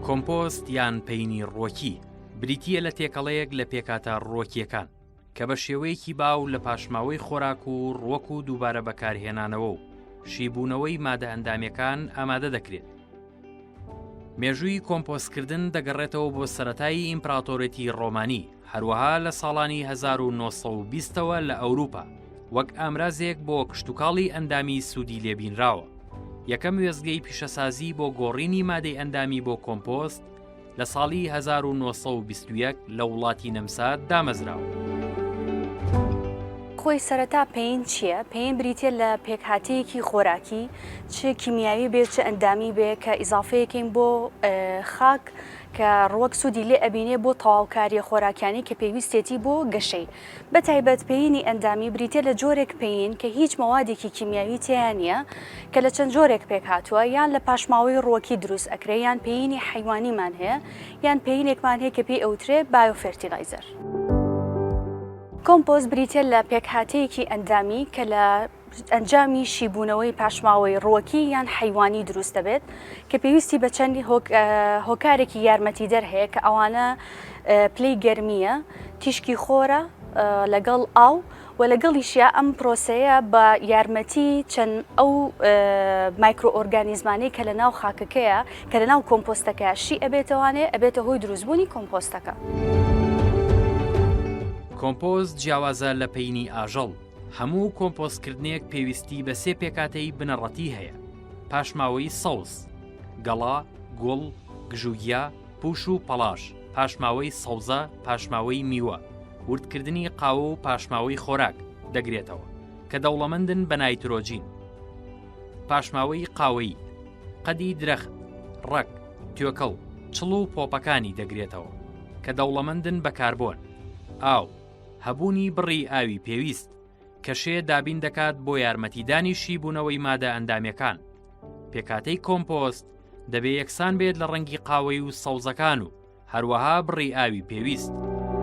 کۆمپۆست یان پەینی ڕۆکی بریتیە لە تێکەڵەیەک لە پێکاتە ڕۆکیەکان کە بە شێوەیەکی باو لە پاشماوەی خۆراک و ڕوەک و دووبارە بەکارهێنانەوە و شیبوونەوەی مادە ئەندامەکان ئامادە دەکرێت. مێژووی کۆمپۆستکردن دەگەڕێتەوە بۆ سەرەتایی ئیمپراتۆرێتی ڕۆمانی، هەروەها لە ساڵانی 1920ەوە لە ئەوروپا وەک ئامرازێک بۆ کشتتوکاڵی ئەندامی سوودی لێبینراوە. یەکەم وێزگەی پیشەسازی بۆ گۆڕینی مادەی ئەندامی بۆ کۆمپۆست لە ساڵی 1921 لە وڵاتی نەمسا دامەزراوە. خۆی سەرەتا پێین چییە؟ پێین بریتە لە پێکهاتەیەکی خۆراکی چ کیمیاوی بێت چ ئەندامی بێ کە ئیزافەیەکەین بۆ خاک کە ڕوەک سوودی لێ ئەبینێ بۆ تەواوکاریە خۆراکیانی کە پێویستێتی بۆ گەشەی. بە تایبەت پێینی ئەندامی بریتە لە جۆرێک پێین کە هیچ مەوادێکی کیمیاوی تیان نییە کە لە چەند جۆرێک پێک هاتووە، یان لە پاشماوەی ڕوەکی دروست ئەکرێ، یان پێینی حیوانیمان هەیە، یان پێینێکمان هەیە کە پێی ئەوترێ بایۆفێرتیلایزەر. کۆمپۆست بریتە لە پێکهاتەیەکی ئەندامی کە لە ئەنجامی شیبوونەوەی پاشماوەی ڕوەکی یان حیوانی دروست دەبێت کە پێویستی بە چەندی هۆکارێکی یارمەتیدەر هەیە کە ئەوانە پلەی گەرمیە، تیشکی خۆرە لەگەڵ ئاو و لەگەڵیشیا ئەم پرۆسەیە بە یارمەتی چەند ئەو مایکرۆئۆرگانیزمانەی کە لە ناو خاکەکەیە کە لە ناو کۆمپۆستەکە شی ئەبێتەوانێ ئەبێتە هۆی دروستبوونی کۆمپۆستەکە. کۆمپۆست جیاوازە لە پەینی ئاژەڵ. هەموو کۆمپۆستکردنێک پێویستی بە سێ پێکاتەی بنەڕەتی هەیە: پاشماوەی سەوز، گەڵا، گوڵ، گژوگیا، پوش و پەلاش، پاشماوەی سەوزە، پاشماوەی میوە، وردکردنی قاوە و پاشماوەی خۆراک دەگرێتەوە کە دەوڵەمەندن بە نایترۆجین. پاشماوەی قاوەیی، قەدی درەخت، ڕەک، توێکەڵ، چڵ و پۆپەکانی دەگرێتەوە کە دەوڵەمەندن بە کاربۆن. ئاو، هەبوونی بڕی ئاوی پێویست کە شێ دابین دەکات بۆ یارمەتیدانی شیبوونەوەی مادە ئەندامەکان. پێکاتەی کۆمپۆست دەبێت یەکسان بێت لە ڕەنگی قاوەی و سەوزەکان و هەروەها بڕی ئاوی پێویست.